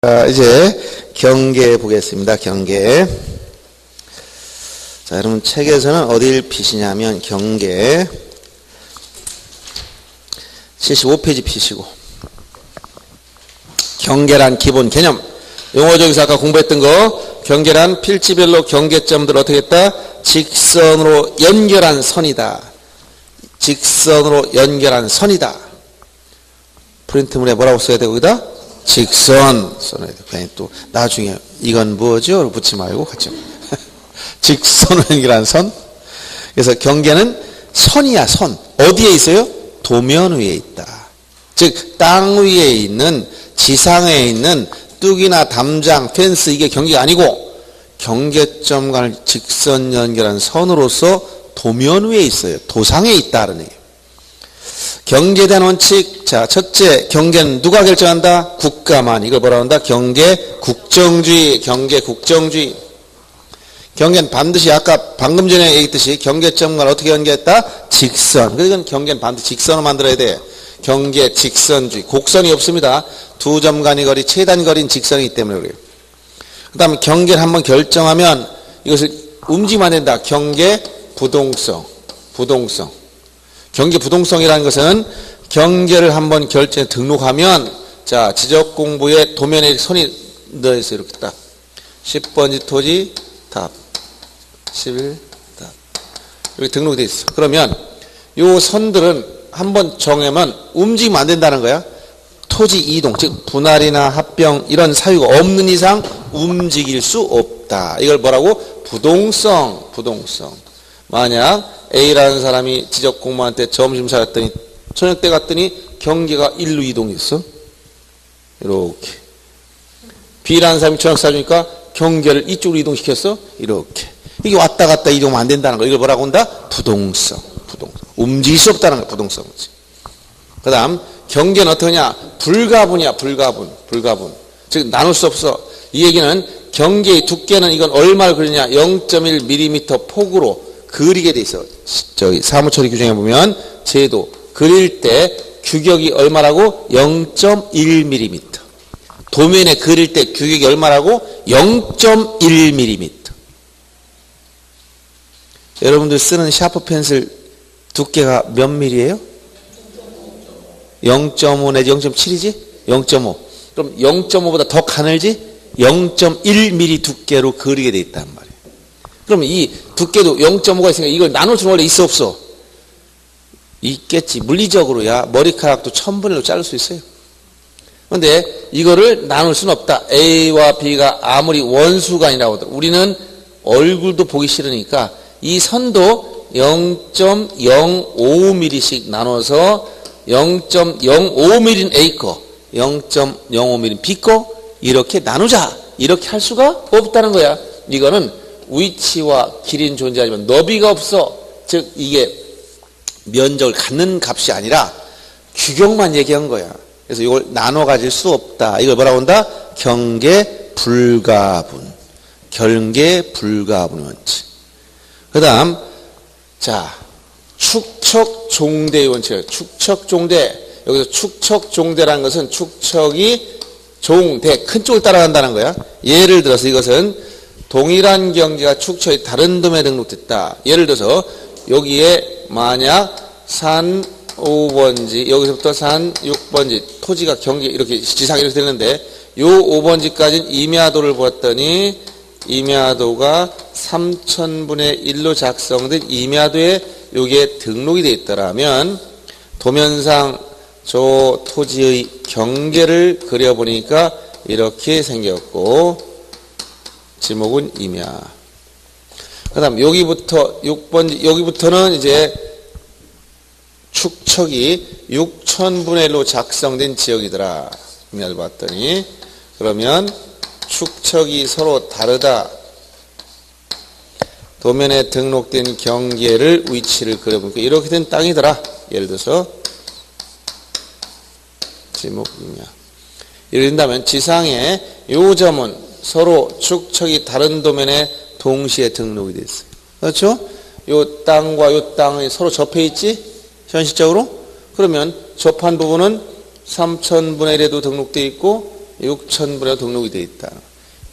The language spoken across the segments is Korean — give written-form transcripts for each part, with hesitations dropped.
자, 이제 경계 보겠습니다. 경계. 자, 여러분 책에서는 어딜 피시냐면 경계 75페이지 피시고, 경계란 기본 개념. 용어적에서 아까 공부했던 거, 경계란 필지별로 경계점들을 어떻게 했다? 직선으로 연결한 선이다. 직선으로 연결한 선이다. 프린트문에 뭐라고 써야 돼? 거기다? 직선 써야 돼. 괜히 또 나중에 이건 뭐죠? 붙지 말고 같이 직선으로 연결한 선. 그래서 경계는 선이야. 선. 어디에 있어요? 도면 위에 있다. 즉 땅 위에 있는, 지상에 있는 뚝이나 담장, 펜스, 이게 경계가 아니고 경계점 간을 직선 연결한 선으로서 도면 위에 있어요. 도상에 있다는 얘기예요. 경계된 원칙. 자, 첫째, 경계는 누가 결정한다? 국가만. 이걸 뭐라고 한다? 경계 국정주의. 경계 국정주의. 경계는 반드시 아까 방금 전에 얘기했듯이 경계점과 어떻게 연결했다? 직선. 그러니까 경계는 반드시 직선을 만들어야 돼. 경계 직선주의. 곡선이 없습니다. 두 점 간의 거리, 최단 거리는 직선이기 때문에 그래요. 그 다음에 경계를 한번 결정하면 이것을 움직이면 안 된다. 경계 부동성. 부동성. 경계 부동성이라는 것은 경계를 한번 결정해 등록하면, 자, 지적 공부에 도면에 선이 넣어있어요. 이렇게 딱. 10번지 토지, 답. 11, 답. 이렇게 등록이 되어 있어. 그러면 요 선들은 한번 정하면 움직이면 안 된다는 거야. 토지 이동, 즉 분할이나 합병 이런 사유가 없는 이상 움직일 수 없다. 이걸 뭐라고? 부동성. 부동성. 만약 A라는 사람이 지적 공무원한테 점심 사갔더니 저녁 때 갔더니 경계가 일로 이동했어. 이렇게. B라는 사람이 저녁 사주니까 경계를 이쪽으로 이동시켰어. 이렇게. 이게 왔다 갔다 이동하면 안 된다는 거. 이걸 뭐라고 한다? 부동성. 부동성. 움직일 수 없다는 거. 부동성. 그 다음 경계는 어떠냐? 불가분이야. 불가분. 불가분. 즉 나눌 수 없어. 이 얘기는 경계의 두께는 이건 얼마를 그리냐? 0.1mm 폭으로 그리게 돼 있어. 저기 사무처리 규정에 보면 제도 그릴 때 규격이 얼마라고? 0.1mm. 도면에 그릴 때 규격이 얼마라고? 0.1mm. 여러분들 쓰는 샤프 펜슬 두께가 몇 밀리예요? 0.5 내지 0.7이지? 0.5. 그럼 0.5보다 더 가늘지? 0.1mm 두께로 그리게 돼 있단 말이에요. 그럼 이 두께도 0.5가 있으니까 이걸 나눌 수는 원래 있어 없어? 있겠지. 물리적으로야 머리카락도 1000분의 1로 자를 수 있어요. 그런데 이거를 나눌 수는 없다. A와 B가 아무리 원수가 아니라고 하더라도 우리는 얼굴도 보기 싫으니까 이 선도 0.05mm씩 나눠서 0.05mm는 A 거, 0.05mm는 B 거 이렇게 나누자. 이렇게 할 수가 없다는 거야. 이거는 위치와 길이는 존재하지만 너비가 없어. 즉 이게 면적을 갖는 값이 아니라 규격만 얘기한 거야. 그래서 이걸 나눠 가질 수 없다. 이걸 뭐라고 한다? 경계 불가분. 경계 불가분 원칙. 그 다음, 자, 축척 종대의 원칙. 축척 종대. 여기서 축척 종대라는 것은 축척이 종대, 큰 쪽을 따라간다는 거야. 예를 들어서 이것은 동일한 경계가 축척이 다른 도면에 등록됐다. 예를 들어서 여기에 만약 산 5번지, 여기서부터 산 6번지, 토지가 경계 이렇게 지상에 이렇게 되는데 요 5번지까지는 임야도를 보았더니 임야도가 3000분의 1로 작성된 임야도에 여기에 등록이 되어 있더라면 도면상 저 토지의 경계를 그려보니까 이렇게 생겼고 지목은 임야. 그 다음 여기부터 6번지, 여기부터는 이제 축척이 6000분의 1로 작성된 지역이더라. 임야를 봤더니 그러면 축척이 서로 다르다. 도면에 등록된 경계를 위치를 그려보니까 이렇게 된 땅이더라. 예를 들어서 지목 임야. 예를 든다면 지상에 요 점은 서로 축척이 다른 도면에 동시에 등록이 됐어요. 그렇죠? 요 땅과 요 땅이 서로 접해 있지? 현실적으로? 그러면 접한 부분은 3000분의 1에도 등록되어 있고 6,000분의 등록이 되어 있다.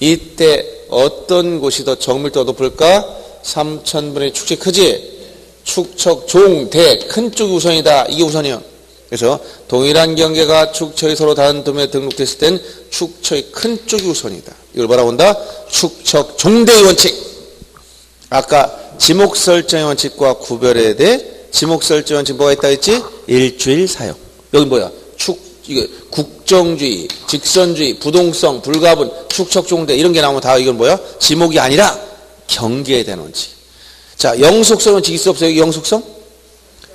이때 어떤 곳이 더 정밀도가 높을까? 3,000분의 축척이 크지? 축척, 종, 대, 큰 쪽이 우선이다. 이게 우선이요. 그래서 동일한 경계가 축척이 서로 다른 도면에 등록됐을 땐 축척이 큰 쪽이 우선이다. 이걸 뭐라고 한다? 축척 종대의 원칙. 아까 지목설정의 원칙과 구별해야 돼. 지목설정의 원칙 뭐가 있다 했지? 일주일 사용. 여기 뭐야? 이거 국정주의, 직선주의, 부동성, 불가분, 축척 종대 이런 게 나오면 다 이건 뭐야? 지목이 아니라 경계에 대한 원칙. 자, 영속성 원칙 있어 없어요? 여기 영속성?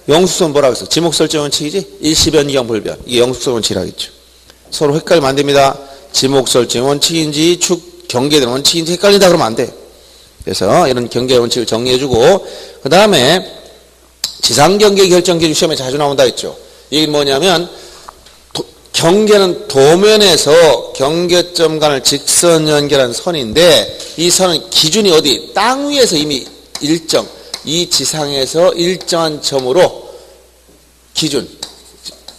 영속성 뭐라고 했어? 지목설정 원칙이지? 일시변경 불변. 이게 영속성 원칙이라고 했죠. 서로 헷갈리면 안 됩니다. 지목설정 원칙인지 경계된 원칙인지 헷갈린다 그러면 안 돼. 그래서 이런 경계 원칙을 정리해주고 그 다음에 지상경계 결정기준 시험에 자주 나온다 했죠. 이게 뭐냐면 경계는 도면에서 경계점 간을 직선 연결한 선인데 이 선은 기준이 어디? 땅 위에서 이미 일정, 이 지상에서 일정한 점으로 기준,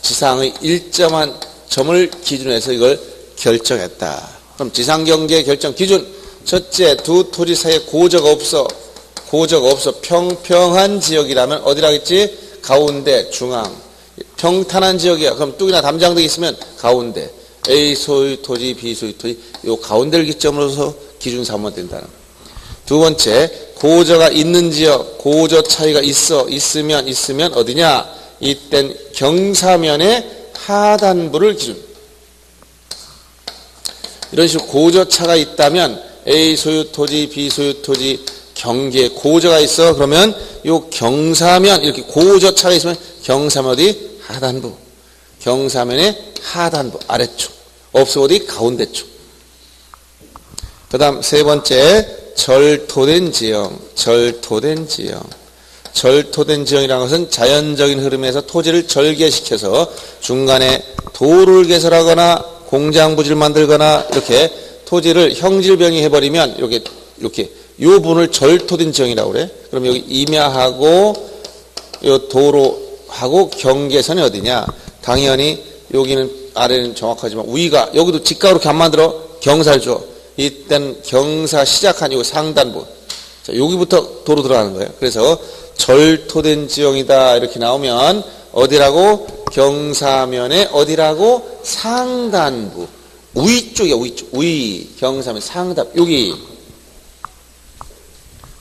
지상의 일정한 점을 기준으로 해서 이걸 결정했다. 그럼 지상경계 결정 기준, 첫째, 두 토지 사이에 고저가 없어. 고저가 없어. 평평한 지역이라면 어디라 했지? 가운데, 중앙. 평탄한 지역이야. 그럼 뚝이나 담장등이 있으면 가운데. A 소유 토지, B 소유 토지. 요 가운데를 기점으로서 기준 삼으면 된다는 거예요. 두 번째, 고저가 있는 지역, 고저 차이가 있으면 어디냐? 이땐 경사면의 하단부를 기준. 이런 식으로 고저차가 있다면 A 소유 토지, B 소유 토지 경계에 고저가 있어. 그러면 요 경사면 이렇게 고저차가 있으면 경사면 어디? 하단부. 경사면의 하단부 아래쪽. 없어 어디? 가운데 쪽. 그 다음 세 번째, 절토된 지형. 절토된 지형. 절토된 지형이라는 것은 자연적인 흐름에서 토지를 절개시켜서 중간에 도로를 개설하거나 공장부지를 만들거나 이렇게 토지를 형질변이해버리면 이렇게 요 부분을 절토된 지형이라고 그래. 그럼 여기 임야하고 요 도로하고 경계선이 어디냐? 당연히 여기는 아래는 정확하지만 위가 여기도 직각으로 이렇게 안 만들어 경사를 줘. 이땐 경사 시작한 요 상단부. 자, 여기부터 도로 들어가는 거예요. 그래서 절토된 지형이다 이렇게 나오면 어디라고? 경사면의 어디라고? 상단부. 위쪽이야, 위쪽. 위. 경사면 상단. 여기.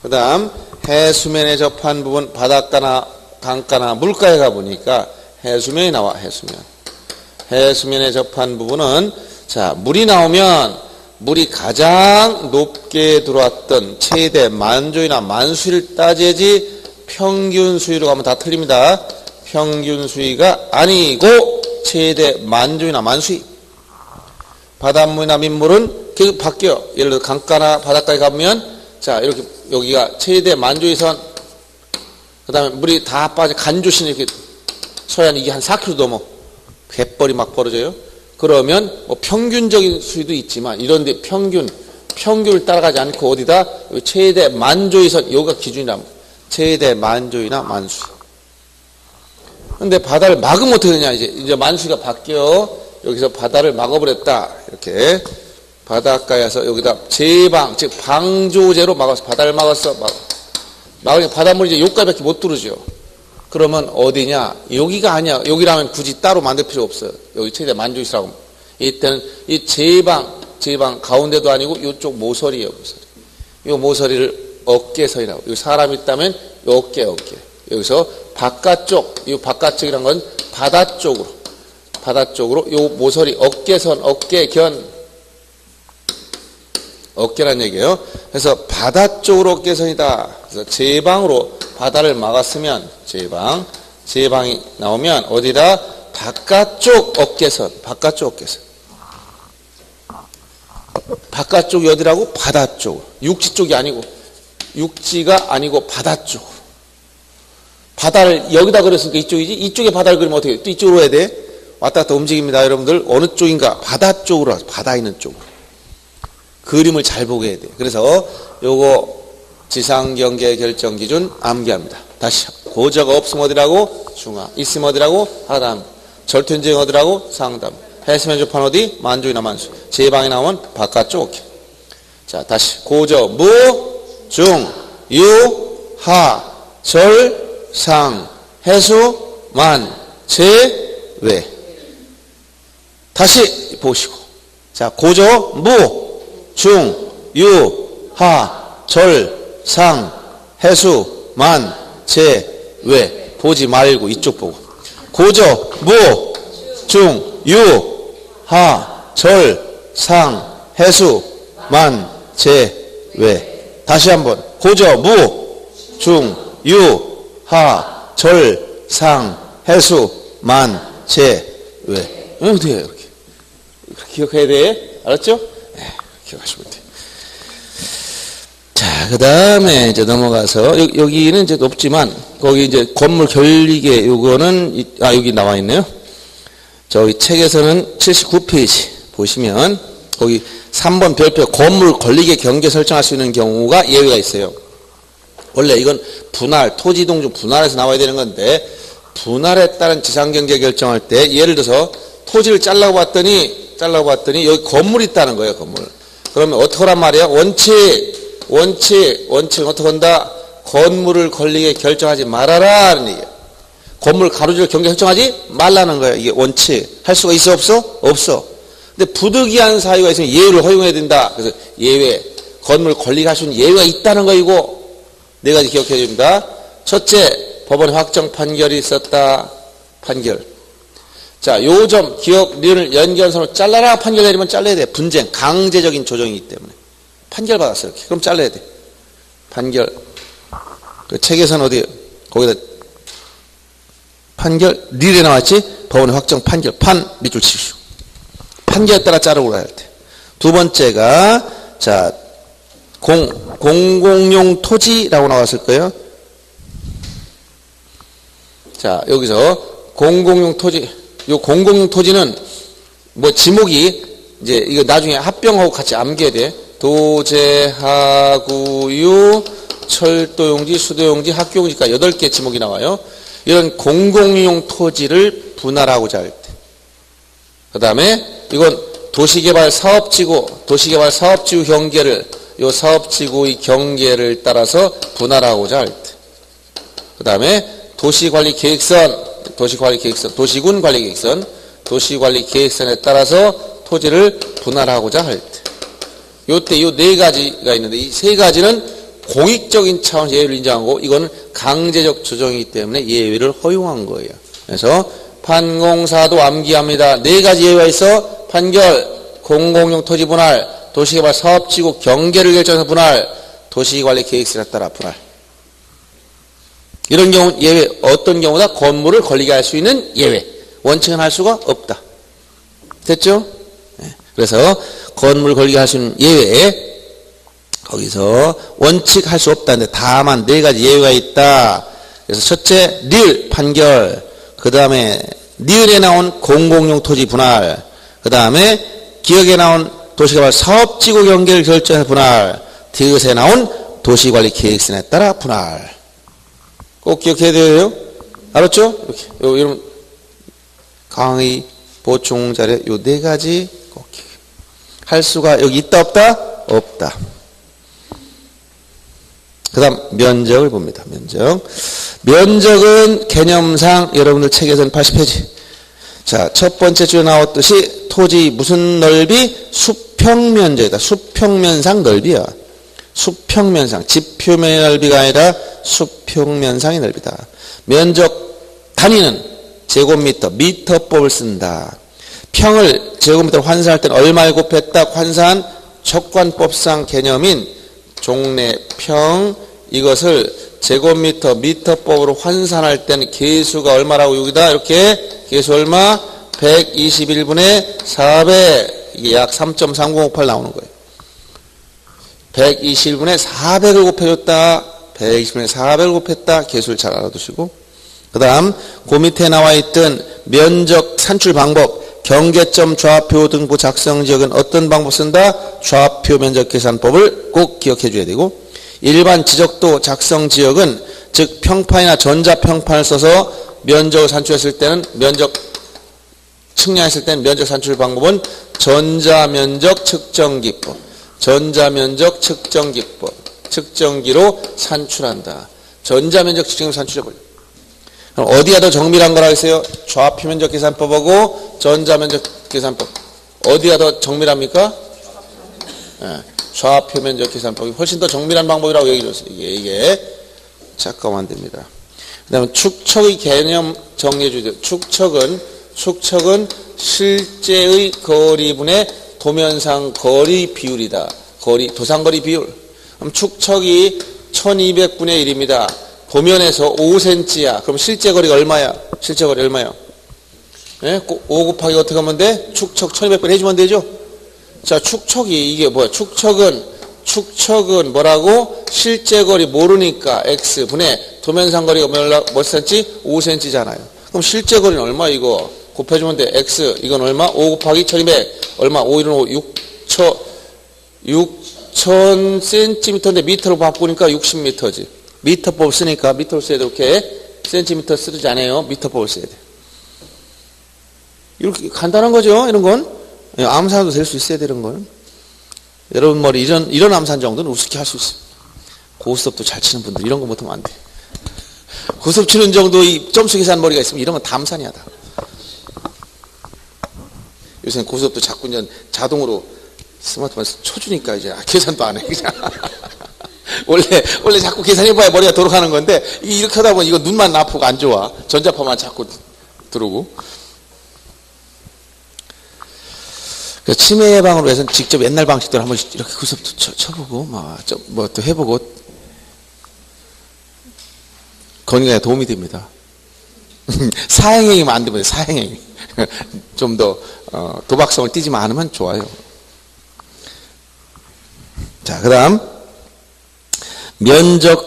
그 다음, 해수면에 접한 부분, 바닷가나 강가나 물가에 가보니까 해수면이 나와, 해수면. 해수면에 접한 부분은, 자, 물이 나오면, 물이 가장 높게 들어왔던 최대 만조이나 만수위를 따져야지 평균 수위로 가면 다 틀립니다. 평균 수위가 아니고 최대 만조이나 만수위. 바닷물이나 민물은 계속 바뀌어요. 예를 들어 강가나 바닷가에 가면 자 이렇게 여기가 최대 만조이선 그 다음에 물이 다 빠져 간조신 이렇게 서해안 이게 한 4km 넘어. 갯벌이 막 벌어져요. 그러면 뭐 평균적인 수위도 있지만 이런데 평균을 따라가지 않고 어디다 최대 만조이선 여기가 기준이라면 최대 만조이나 만수위. 근데 바다를 막으면 어떻게 되냐 이제 만수위가 바뀌어. 여기서 바다를 막아버렸다. 이렇게 바닷가에서 여기다 제방 즉 방조제로 막았어. 바다를 막았어. 막으니까 바닷물이 이제 여기까지밖에 못 들어오죠. 그러면 어디냐? 여기가 아니야. 여기라면 굳이 따로 만들 필요 없어요. 여기 최대 만조이라고. 이때는 이 제방 가운데도 아니고 이쪽 모서리예요. 모서리. 이 모서리를 어깨선이라고. 여기 사람이 있다면 이 어깨. 여기서 바깥쪽, 이 바깥쪽이란 건 바다 쪽으로 이 모서리 어깨선, 어깨란 얘기예요. 그래서 바다 쪽으로 어깨선이다. 그래서 제방으로 바다를 막았으면 제방이 나오면 어디다? 바깥쪽 어깨선. 바깥쪽이 어디라고? 바다 쪽. 육지가 아니고 바다 쪽. 바다를 여기다 그렸으니까 이쪽이지. 이쪽에 바다를 그리면 어떻게 해? 또 이쪽으로 해야 돼. 왔다 갔다 움직입니다. 여러분들 어느 쪽인가? 바다 쪽으로 하죠. 바다 있는 쪽으로. 그림을 잘 보게 해야 돼. 그래서 요거 지상경계 결정 기준 암기합니다. 다시 고저가 없으면 어디라고? 중앙. 있으면 어디라고? 하단. 절토된 지형 어디라고? 상단. 해수면적판 어디? 만족이나 만수. 제방이 나오면 바깥쪽. 오케이. 자, 다시. 고저, 무, 중, 유, 하, 절, 상, 해수, 만, 제, 외. 다시 보시고. 자, 고저, 무, 중, 유, 하, 절, 상, 해수, 만, 제, 외. 보지 말고 이쪽 보고. 고저, 무, 중, 유, 하, 절, 상, 해수, 만, 제, 외. 다시 한번. 고저, 무, 중, 유, 하, 절, 상, 해수, 만, 제, 외. 이렇게 돼요, 이렇게. 기억해야 돼. 알았죠? 네, 기억하시면 돼요. 자, 그 다음에 이제 넘어가서, 여기는 이제 높지만, 거기 이제 건물 결리계, 요거는, 여기 나와 있네요. 저기 책에서는 79페이지 보시면, 거기 3번 별표 건물 권리계 경계 설정할 수 있는 경우가 예외가 있어요. 원래 이건 분할, 토지동종 분할에서 나와야 되는 건데, 분할에 따른 지상경제 결정할 때, 예를 들어서 토지를 잘라고 봤더니 여기 건물이 있다는 거예요, 건물. 그러면 어떻게 하란 말이야? 원칙은 어떻게 한다? 건물을 권리계 결정하지 말아라 하는 얘기예요. 건물 가로지를 경계 설정하지 말라는 거예요. 이게 원칙. 할 수가 있어 없어? 없어. 근데 부득이한 사유가 있으면 예외를 허용해야 된다. 그래서 예외, 건물 권리가 할 수 있는 예외가 있다는 거이고, 네 가지 기억해야 됩니다. 첫째, 법원 확정 판결이 있었다. 판결. 자, 요 점 기업 리을 연결선으로 잘라라 판결 내리면 잘라야 돼. 분쟁, 강제적인 조정이기 때문에. 판결 받았어 이렇게. 그럼 잘라야 돼. 판결. 그 책에서는 어디 거기다 판결 리을에 나왔지? 법원의 확정 판결. 판 밑줄 치시오. 판결에 따라 자르고 할 때. 두 번째가 자 공공용 토지라고 나왔을 거예요. 자, 여기서 공공용 토지, 요 공공용 토지는 뭐 지목이 이제 이거 나중에 합병하고 같이 암기해야 돼. 도제, 하구유, 철도용지, 수도용지, 학교용지까지 8개 지목이 나와요. 이런 공공용 토지를 분할하고자 할 때. 그 다음에 이건 도시개발 사업지구, 도시개발 사업지구 경계를, 요 사업지구의 경계를 따라서 분할하고자 할 때. 그 다음에 도시관리계획선, 도시군 관리계획선, 도시관리계획선에 따라서 토지를 분할하고자 할 때. 요때 요 네 가지가 있는데 이 세 가지는 공익적인 차원에서 예외를 인정하고 이거는 강제적 조정이기 때문에 예외를 허용한 거예요. 그래서 판공사도 암기합니다. 네 가지 예외가 있어. 판결, 공공용 토지 분할, 도시개발 사업지구 경계를 결정해서 분할, 도시관리계획선에 따라 분할. 이런 경우 예외, 어떤 경우다? 건물을 권리게 할 수 있는 예외. 원칙은 할 수가 없다. 됐죠? 네. 그래서 건물 권리게 할 수 있는 예외에 거기서 원칙 할 수 없다는데 다만 네 가지 예외가 있다. 그래서 첫째, 리을 판결. 그 다음에 리을에 나온 공공용 토지 분할. 그 다음에 기억에 나온 도시개발 사업지구 경계를 결정해서 분할. 디귿에 나온 도시관리계획선에 따라 분할. 꼭 기억해야 돼요. 알았죠? 이렇게. 이런 강의 보충 자료 요 네 가지 꼭 할 수가 여기 있다 없다? 없다. 그 다음 면적을 봅니다. 면적은 개념상 여러분들 책에서는 80페이지. 자, 첫 번째 주에 나왔듯이 토지 무슨 넓이? 수평면적이다. 수평면상 넓이야. 수평면상. 지표면의 넓이가 아니라 수평면상의 넓이다. 면적 단위는 제곱미터, 미터법을 쓴다. 평을 제곱미터로 환산할 때는 얼마를 곱했다? 환산 척관법상 개념인 종래평 이것을 제곱미터, 미터법으로 환산할 때는 계수가 얼마라고 여기다 이렇게 계수 얼마? 121분의 400 이게 약 3.3058 나오는 거예요. 121분의 400을 곱해줬다. 120분의 400을 곱했다. 계수를 잘 알아두시고 그 다음 그 밑에 나와 있던 면적 산출 방법 경계점 좌표 등부 작성 지역은 어떤 방법 쓴다? 좌표 면적 계산법을 꼭 기억해 줘야 되고 일반 지적도 작성 지역은 즉 평판이나 전자평판을 써서 면적을 산출했을 때는 면적 측량했을 땐 면적 산출 방법은 전자면적 측정기법. 전자면적 측정기법. 측정기로 산출한다. 전자면적 측정기로 산출해버려. 그럼 어디가 더 정밀한 거라고 했어요? 좌표면적 계산법하고 전자면적 계산법. 어디가 더 정밀합니까? 네, 좌표면적 계산법이 훨씬 더 정밀한 방법이라고 얘기해 줬어요. 이게 잠깐만 안 됩니다. 그 다음에 축척의 개념 정리해 주세요. 축척은 실제의 거리분의 도면상 거리 비율이다. 도상거리 비율. 그럼 축척이 1200분의 1입니다. 도면에서 5cm야. 그럼 실제 거리가 얼마야? 실제 거리 얼마야? 네? 5 곱하기 어떻게 하면 돼? 축척 1200분 해주면 되죠? 자, 축척이 이게 뭐야? 축척은 뭐라고? 실제 거리 모르니까 x 분의 도면상 거리가 몇 cm? 5cm잖아요. 그럼 실제 거리는 얼마 이거? 곱해주면 돼. x 이건 얼마? 5 곱하기 1200 얼마? 5 1은 6000cm인데 미터로 바꾸니까 60m지. 미터법 쓰니까 미터로 써야 돼. 이렇게 센티미터 쓰지 않아요. 미터법을 써야 돼. 이렇게 간단한 거죠. 이런 건 암산도 될 수 있어야 되는 거예요. 여러분 머리 이런 암산 정도는 우습게 할 수 있어요. 고스톱도 잘 치는 분들 이런 거 못하면 안 돼. 고스톱 치는 정도 이 점수 계산 머리가 있으면 이런 건 다 암산이야 다. 요새는 고스톱도 자꾸 이제 자동으로 스마트폰 쳐주니까 이제 계산도 안 해 그냥. 원래 자꾸 계산해봐야 머리가 돌아가는 건데 이렇게 하다 보면 이거 눈만 아프고 안 좋아. 전자파만 자꾸 들어오고. 치매 예방으로 해서는 직접 옛날 방식대로 한번 이렇게 구섭도 쳐보고 뭐 또 해보고 건강에 도움이 됩니다. 사행행위면 안 됩니다. 사행행위. 좀 더 도박성을 띠지만 않으면 좋아요. 자, 그 다음 면적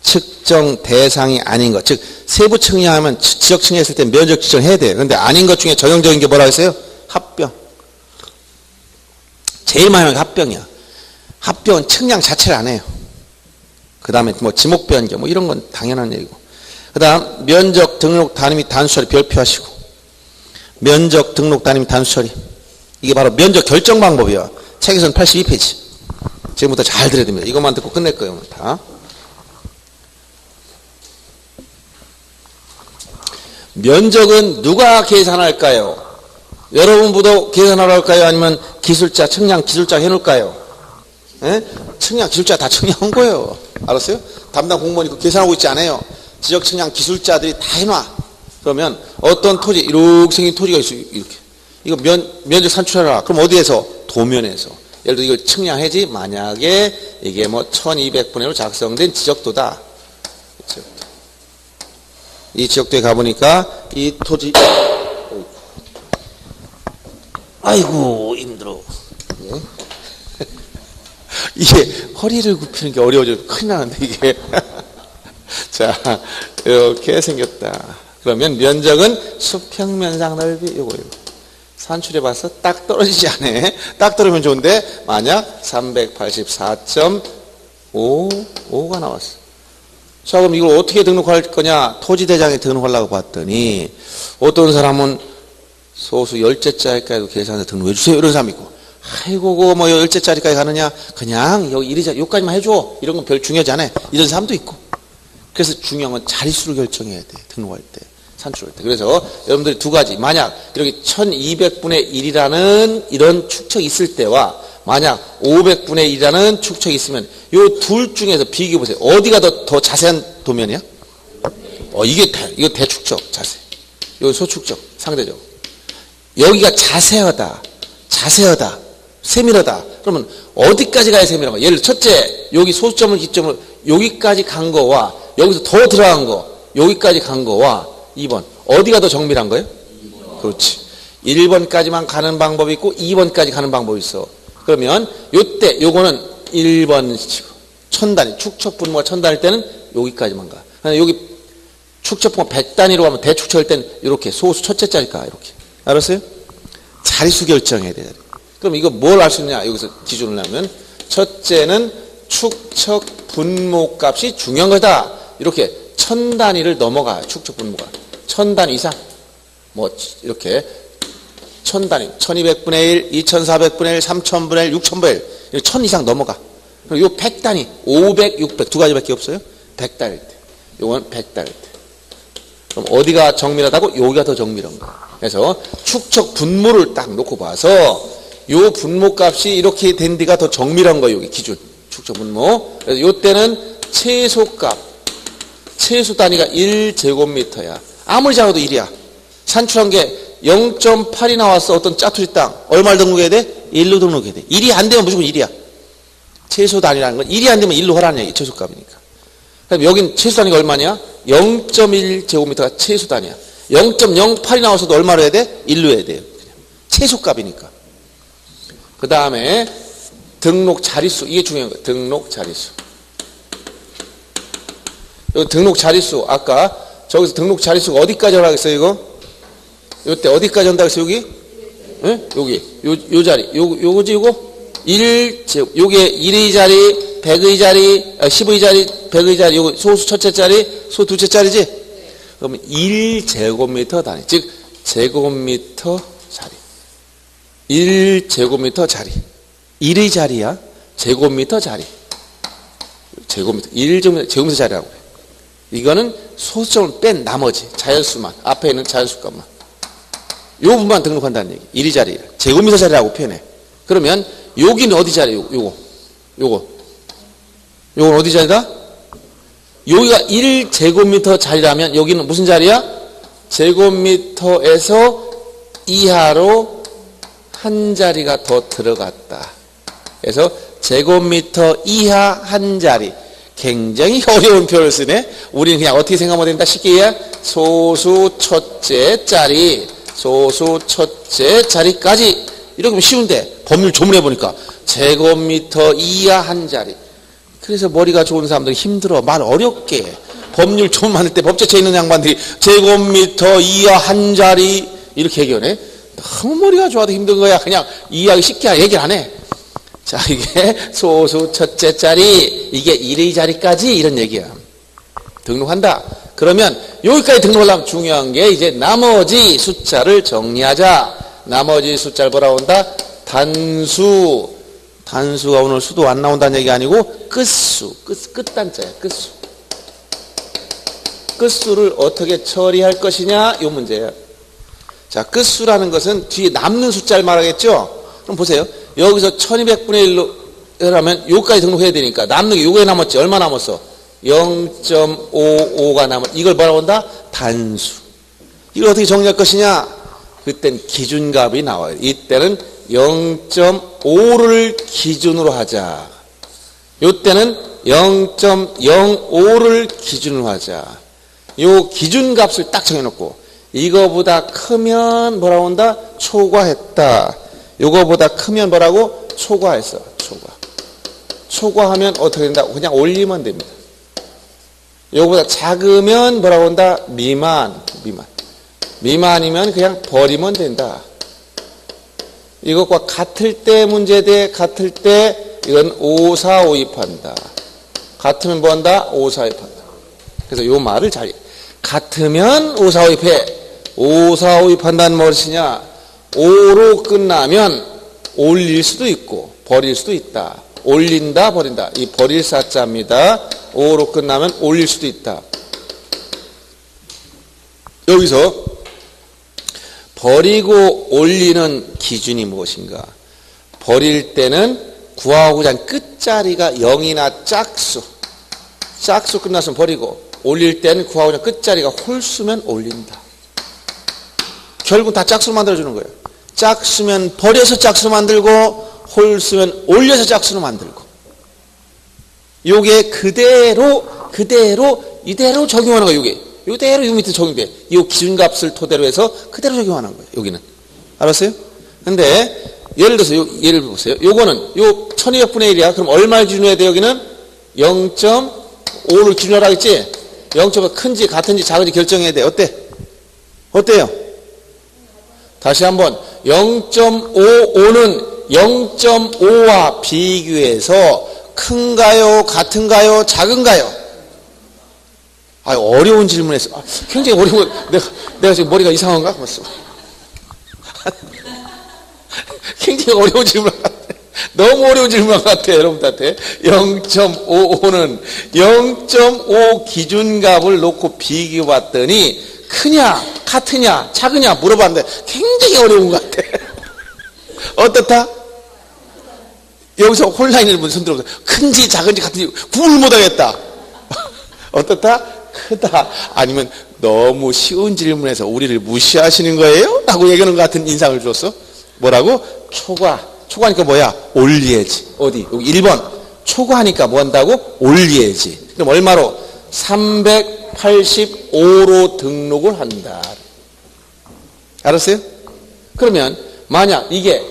측정 대상이 아닌 것. 즉 세부 측량하면 지역 측량했을 때 면적 측정해야 돼요. 그런데 아닌 것 중에 전형적인 게 뭐라고 했어요? 합병. 제일 많이 하는 게 합병이야. 합병은 측량 자체를 안 해요. 그 다음에 뭐 지목 변경 뭐 이런 건 당연한 얘기고. 그 다음 면적 등록 단위 및 단수 처리 별표하시고. 면적 등록 단위 및 단수 처리. 이게 바로 면적 결정 방법이야. 책에서는 82페이지. 지금부터 잘 들어야 됩니다. 이것만 듣고 끝낼 거예요. 다. 면적은 누가 계산할까요? 여러분부터 계산하러 할까요? 아니면 기술자, 측량 기술자 해놓을까요? 예? 측량 기술자 다 측량한 거예요. 알았어요? 담당 공무원이 그 계산하고 있지 않아요. 지역 측량 기술자들이 다 해놔. 그러면 어떤 토지, 이렇게 생긴 토지가 있어. 이렇게. 이거 면적 산출해라. 그럼 어디에서? 도면에서. 예를 들어 이걸 측량해지. 만약에 이게 뭐 1200분의 1로 작성된 지적도다. 이 지역도에 가보니까 이 토지 아이고 힘들어. 이게 허리를 굽히는 게 어려워져. 큰일 나는데 이게. 자, 이렇게 생겼다. 그러면 면적은 수평면상 넓이 요거 산출해봐서 딱 떨어지지 않아. 딱 떨어지면 좋은데 만약 384.55가 나왔어. 자, 그럼 이걸 어떻게 등록할 거냐? 토지대장에 등록하려고 봤더니 어떤 사람은 소수 10제짜리까지도 계산해서 등록해 주세요. 이런 사람이 있고, 아이고, 그거 뭐 10제짜리까지 가느냐? 그냥 여기 이리자, 여기까지만 해줘. 이런 건 별 중요하지 않아요. 이런 사람도 있고. 그래서 중요한 건 자릿수를 결정해야 돼. 등록할 때, 산출할 때. 그래서 여러분들이 두 가지. 만약 이렇게 1200분의 1이라는 이런 축척이 있을 때와 만약 500분의 1이라는 축척이 있으면 이 둘 중에서 비교해 보세요. 어디가 더 자세한 도면이야? 이거 대축척 자세. 이거 소축척 상대적. 여기가 자세하다, 세밀하다. 그러면 어디까지 가야 세밀한 거야? 예를 들어 첫째, 여기 소수점을 기점으로 여기까지 간 거와 여기서 더 들어간 거, 여기까지 간 거와 2번 어디가 더 정밀한 거예요? 2번. 그렇지. 1번까지만 가는 방법이 있고 2번까지 가는 방법이 있어. 그러면 요때 요거는 1번치고 천단위, 축척 분모가 천단일 때는 여기까지만 가. 여기 축척 분모 100단위로 가면 대축척일 때는 이렇게 소수 첫째 자리가 이렇게. 알았어요? 자릿수 결정해야 돼. 그럼 이거 뭘 알 수 있냐? 여기서 기준을 하면 첫째는 축척 분모 값이 중요한 거다. 이렇게 1000단위를 넘어가. 축척 분모가 1000단위 이상. 뭐 이렇게 1000단위, 1200분의 1, 2400분의 1, 3000분의 1, 6000분의 1, 1000 이상 넘어가. 그리고 요 100단위, 500, 600 두 가지밖에 없어요. 100단위일 때. 요건 100단위일 때. 그럼 어디가 정밀하다고? 여기가 더 정밀한 거야. 그래서 축척 분모를 딱 놓고 봐서 요 분모 값이 이렇게 된 데가 더 정밀한 거예요. 여기 기준. 축척 분모. 그래서 요 때는 최소값, 최소 단위가 1제곱미터야. 아무리 작아도 1이야. 산출한 게 0.8이 나왔어. 어떤 짜투리 땅. 얼마를 등록해야 돼? 1로 등록해야 돼. 1이 안 되면 무조건 1이야. 최소 단위라는 건 1이 안 되면 1로 하라는 얘기. 최소값이니까. 그럼 여긴 최소 단위가 얼마냐? 0.1제곱미터가 최소 단위야. 0.08이 나와서도 얼마로 해야 돼? 1로 해야 돼요. 최소값이니까. 그 다음에 등록 자릿수. 이게 중요한 거예요. 등록 자릿수. 요 등록 자릿수. 아까 저기서 등록 자릿수가 어디까지 하라겠어요, 이거? 요때 어디까지 한다고 했어요, 여기? 응? 여기. 요 자리. 요거지, 요거? 1제곱. 요게 1의 자리, 100의 자리, 10의 자리, 100의 자리. 요거 소수 첫째 자리, 소수 둘째 자리지? 그러면 1제곱미터 단위. 즉, 제곱미터 자리. 1제곱미터 자리. 1의 자리야. 제곱미터 자리. 제곱미터. 1제곱미터 자리라고 해. 이거는 소수점을 뺀 나머지 자연수만. 앞에 있는 자연수값만. 요 부분만 등록한다는 얘기. 1의 자리. 제곱미터 자리라고 표현해. 그러면 여기는 어디 자리? 요건 어디 자리다? 여기가 1제곱미터 자리라면 여기는 무슨 자리야? 제곱미터에서 이하로 한 자리가 더 들어갔다. 그래서 제곱미터 이하 한 자리. 굉장히 어려운 표현을 쓰네. 우리는 그냥 어떻게 생각하면 된다? 쉽게 얘기해. 소수 첫째 자리. 소수 첫째 자리까지. 이렇게 하면 쉬운데 법률 조문해 보니까 제곱미터 이하 한 자리. 그래서 머리가 좋은 사람들이 힘들어. 말 어렵게. 법률 조문 만들 때 법제처에 있는 양반들이 제곱미터 이하 한 자리 이렇게 얘기하네. 너무 머리가 좋아도 힘든 거야. 그냥 이해하기 쉽게 얘기를 안 해. 자, 이게 소수 첫째 자리, 이게 1의 자리까지 이런 얘기야. 등록한다. 그러면 여기까지 등록하려면 중요한 게 이제 나머지 숫자를 정리하자. 나머지 숫자를 뭐라 온다? 단수. 단수가 오늘 수도 안 나온다는 얘기 아니고 끝수. 끝단자야. 끝수. 끝수를 어떻게 처리할 것이냐? 이 문제야. 자, 끝수라는 것은 뒤에 남는 숫자를 말하겠죠? 그럼 보세요. 여기서 1200분의 1로 하면 요까지 등록해야 되니까 남는 게 요거에 남았지. 얼마 남았어? 0.55가 남았. 이걸 뭐라고 한다? 단수. 이걸 어떻게 정리할 것이냐? 그땐 기준값이 나와요. 이때는 0.5를 기준으로 하자. 요때는 0.05를 기준으로 하자. 요 기준값을 딱 정해놓고 이거보다 크면 뭐라고 한다? 초과했다. 요거보다 크면 뭐라고? 초과했어. 초과하면 어떻게 된다? 그냥 올리면 됩니다. 요거보다 작으면 뭐라고 한다? 미만이면 그냥 버리면 된다. 이것과 같을 때 문제 돼. 같을 때 이건 5, 4, 5, 2 판다. 같으면 뭐 한다? 5, 4, 2 판다. 그래서 요 말을 잘 같으면 5, 4, 5, 2 패. 5, 4, 5, 2 판다는 무엇이냐? 5로 끝나면 올릴 수도 있고 버릴 수도 있다. 올린다, 버린다. 이 버릴 사자입니다. 5로 끝나면 올릴 수도 있다. 여기서 버리고 올리는 기준이 무엇인가? 버릴 때는 구하고자 한 끝자리가 0이나 짝수 끝났으면 버리고, 올릴 때는 구하고자 한 끝자리가 홀수면 올린다. 결국 다 짝수로 만들어주는 거예요. 짝수면 버려서 짝수로 만들고, 홀수면 올려서 짝수로 만들고. 요게 그대로 적용하는 거예요. 요게 이대로 요 밑에 적용돼. 이 기준값을 토대로 해서 그대로 적용하는 거예요. 여기는. 알았어요? 근데 예를 들어서 예를 보세요. 요거는 요 1200분의 1이야. 그럼 얼마를 기준으로 해야 돼? 여기는 0.5를 기준으로 하겠지? 0.5가 큰지 같은지 작은지 결정해야 돼. 어때요? 다시 한번 0.55는 0.5와 비교해서 큰가요? 같은가요? 작은가요? 어려운 질문했어. 굉장히 어려운, 내가 지금 머리가 이상한가? 굉장히 어려운 질문 같아. 너무 어려운 질문 같아, 여러분들한테. 0.55는 0.5 기준값을 놓고 비교해 봤더니 크냐, 같으냐, 작으냐 물어봤는데 굉장히 어려운 것 같아. 어떻다? 여기서 혼란이 분 손 들어보세요. 큰지 작은지 같은지 구분을 못하겠다. 어떻다? 크다. 아니면 너무 쉬운 질문에서 우리를 무시하시는 거예요? 라고 얘기하는 것 같은 인상을 줬어. 뭐라고? 초과하니까 뭐야? 올려야지. 어디? 여기 1번. 초과하니까 뭐 한다고? 올려야지. 그럼 얼마로? 385로 등록을 한다. 알았어요? 그러면 만약 이게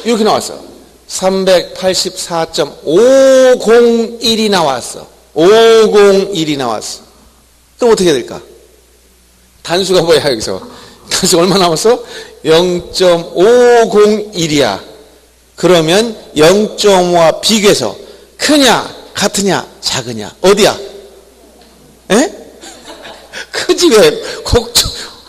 이렇게 나왔어. 384.501이 나왔어. 501이 나왔어. 그럼 어떻게 해야 될까? 단수가 뭐야 여기서? 단수가 얼마 남았어? 0.501이야. 그러면 0.5와 비교해서 크냐, 같으냐, 작으냐? 어디야? 에? 크지 왜?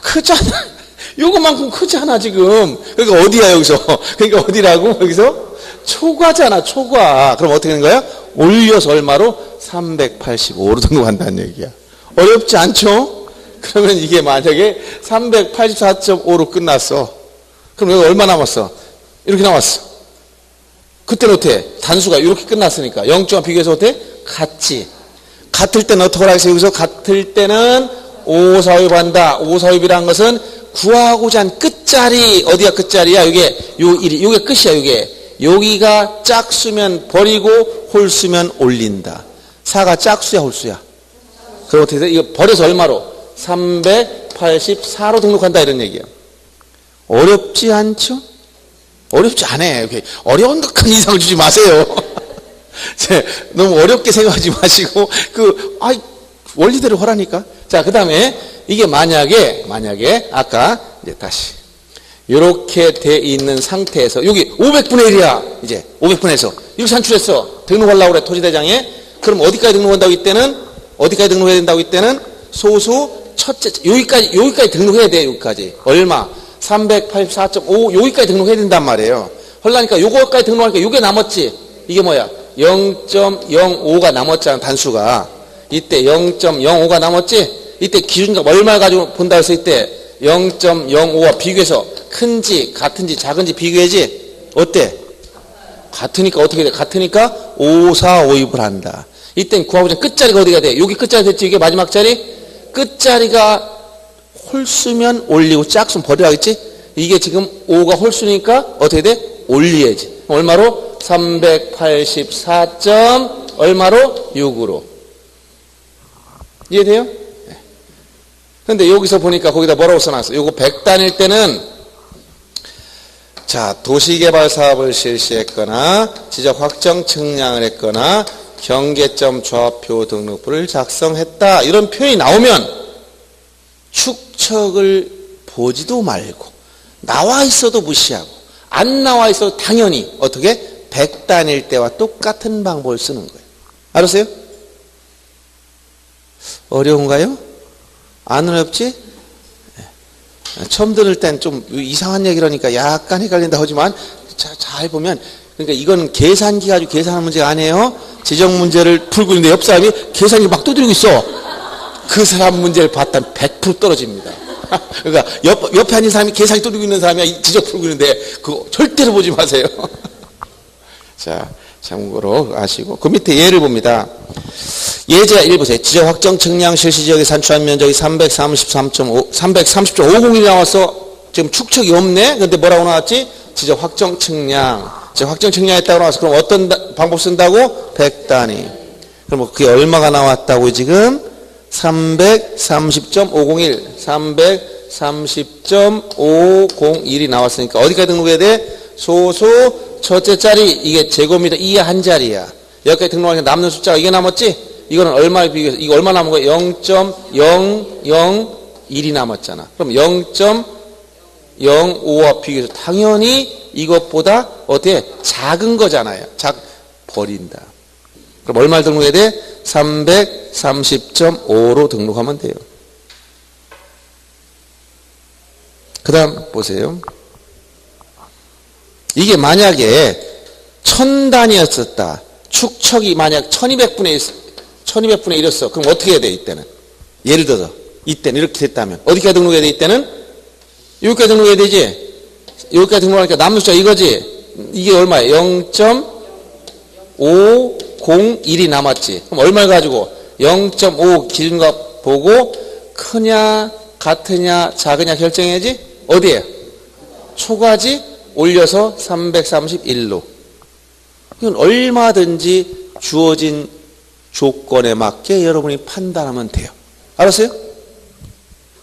크잖아. 요거만큼 크잖아 지금. 그러니까 어디야 여기서? 그러니까 어디라고? 여기서? 초과잖아, 초과. 그럼 어떻게 되는 거야? 올려서 얼마로? 385로 등록한다는 얘기야. 어렵지 않죠? 그러면 이게 만약에 384.5로 끝났어. 그럼 여기 얼마 남았어? 이렇게 남았어. 그때는 어때? 단수가 이렇게 끝났으니까 0.5 비교해서 어때? 같지. 같을 때는 어떻게 하겠어? 여기서 같을 때는 5사입 한다. 5사입이라는 것은 구하고자 한 끝자리, 어디가 끝자리야? 요게 끝이야, 요게. 여기가 짝수면 버리고 홀수면 올린다. 4가 짝수야, 홀수야? 그럼 어떻게 돼? 이거 버려서 얼마로? 384로 등록한다, 이런 얘기야. 어렵지 않죠? 어렵지 않아. 어려운 큰 이상을 주지 마세요. 너무 어렵게 생각하지 마시고, 원리대로 하라니까. 자, 그 다음에, 이게 만약에, 아까, 이제 다시. 이렇게 돼 있는 상태에서, 여기 500분의 1이야. 이제, 500분에서. 이렇게 산출했어. 등록하려고 그래, 토지대장에. 그럼 어디까지 등록한다고 이때는? 어디까지 등록해야 된다고 이때는? 소수, 첫째, 여기까지 등록해야 돼, 여기까지. 얼마? 384.5, 여기까지 등록해야 된단 말이에요. 헐라니까 요거까지 등록하니까 요게 남았지. 이게 뭐야? 0.05가 남았잖아, 단수가. 이때 0.05가 남았지? 이때 기준값 얼마 가지고 본다 해서 이때 0.05와 비교해서 큰지, 같은지, 작은지 비교해야지. 어때? 같으니까 어떻게 돼? 같으니까 545입을 한다. 이땐 구하고자 끝자리가 어디가 돼? 여기 끝자리 됐지? 이게 마지막 자리? 끝자리가 홀수면 올리고 짝수면 버려야겠지? 이게 지금 5가 홀수니까 어떻게 돼? 올려야지. 얼마로? 384. 얼마로? 6으로. 이해돼요? 네. 근데 여기서 보니까 거기다 뭐라고 써놨어? 요거 100단일 때는 자, 도시개발 사업을 실시했거나 지적 확정 측량을 했거나 경계점 좌표 등록부를 작성했다. 이런 표현이 나오면 축척을 보지도 말고 나와 있어도 무시하고 안 나와 있어도 당연히 어떻게? 100단일 때와 똑같은 방법을 쓰는 거예요. 알았어요? 어려운가요? 안 어렵지? 처음 들을 땐 좀 이상한 얘기라니까 약간 헷갈린다 하지만 잘 보면 그러니까 이건 계산기 가지고 계산하는 문제가 아니에요. 지정 문제를 풀고 있는데 옆 사람이 계산기 막 두드리고 있어. 그 사람 문제를 봤다면 100% 떨어집니다. 그러니까 옆에 앉은 사람이 계산기 두드리고 있는 사람이 지적 풀고 있는데 그거 절대로 보지 마세요. 자, 참고로 아시고 그 밑에 예를 봅니다. 예제가 1 보세요. 지적 확정 측량 실시 지역에 산출한 면적이 330.501이 나와서 지금 축척이 없네. 근데 뭐라고 나왔지? 지적 확정 측량. 지적 확정 측량했다고 나와서 그럼 어떤 방법 쓴다고? 100단위. 그럼 그게 얼마가 나왔다고 지금? 330.501. 330.501이 나왔으니까 어디까지 등록해야 돼? 소수 첫째 자리 이게 제곱미터 2의 한 자리야. 여기까지 등록하니까 남는 숫자가 이게 남았지? 이거는 얼마에 비교해서 이거 얼마 남은 거야? 0.001이 남았잖아. 그럼 0.05와 비교해서 당연히 이것보다 어떻게 작은 거잖아요. 버린다. 그럼 얼마를 등록해야 돼? 330.5로 등록하면 돼요. 그 다음 보세요. 이게 만약에 1000단위였었다. 축척이 만약 1200분의 1이었어. 그럼 어떻게 해야 돼, 이때는? 예를 들어서, 이때는 이렇게 됐다면. 어디까지 등록해야 돼, 이때는? 여기까지 등록해야 되지? 여기까지 등록하니까 남는 숫자 이거지? 이게 얼마야? 0.501이 남았지. 그럼 얼마를 가지고? 0.5 기준값 보고, 크냐, 같으냐, 작으냐 결정해야지? 어디에? 초까지 올려서 331로. 이건 얼마든지 주어진 조건에 맞게 여러분이 판단하면 돼요. 알았어요?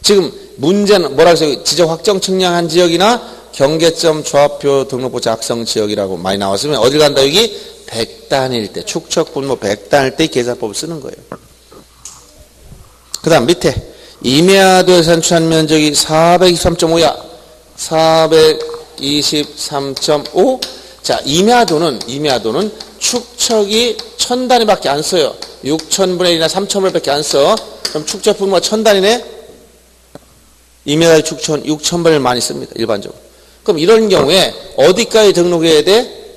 지금 문제는 뭐라고 했어요? 지적 확정 측량한 지역이나 경계점 조합표 등록부 작성 지역이라고 많이 나왔으면 어딜 간다? 여기 100단일 때, 축척 분모 100단일 때 계산법을 쓰는 거예요. 그 다음 밑에 임야도에 산출한 면적이 423.5야. 423.5. 자, 임야도는 축척이 1000단위밖에 안 써요. 6000분의 1이나 3000분의 1밖에 안 써. 그럼 축척 분모가 1000단위네? 임야도의 축척은 6000분의 1 많이 씁니다. 일반적으로. 그럼 이런 경우에 어디까지 등록해야 돼?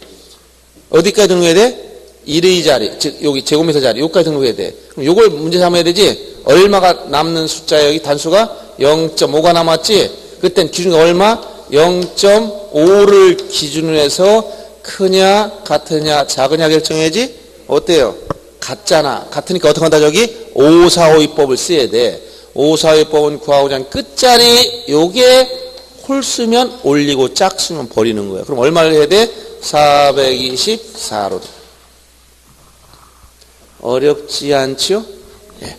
어디까지 등록해야 돼? 1의 자리, 즉 여기 제곱미터 자리, 여기까지 등록해야 돼. 그럼 요걸 문제 삼아야 되지? 얼마가 남는 숫자, 여기 단수가 0.5가 남았지? 그땐 기준이 얼마? 0.5를 기준으로 해서 크냐, 같으냐, 작으냐 결정해야지? 어때요? 같잖아. 같으니까 어떻게 한다, 저기? 5452법을 써야 돼. 5452법은 구하고자 하는 끝자리, 요게 홀수면 올리고 짝수면 버리는 거예요. 그럼 얼마를 해야 돼? 424로. 어렵지 않죠? 예.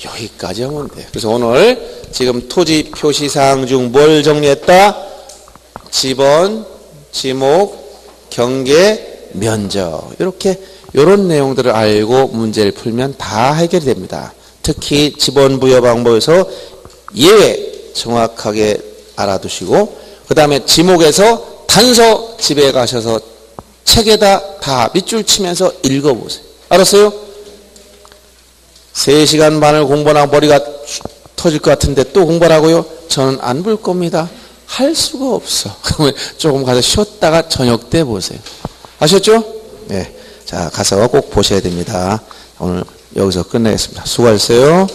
여기까지 하면 돼요. 그래서 오늘 지금 토지 표시사항 중 뭘 정리했다? 지번, 지목, 경계, 면적. 이렇게 이런 내용들을 알고 문제를 풀면 다 해결이 됩니다. 특히 지번 부여 방법에서 예외 정확하게 알아두시고 그 다음에 지목에서 단서 집에 가셔서 책에다 다 밑줄 치면서 읽어보세요. 알았어요? 3시간 반을 공부하나 머리가 터질 것 같은데 또 공부하라고요? 저는 안 볼 겁니다. 할 수가 없어. 그러면 조금 가서 쉬었다가 저녁 때 보세요. 아셨죠? 네. 자, 가서 꼭 보셔야 됩니다. 오늘 여기서 끝내겠습니다. 수고하셨어요.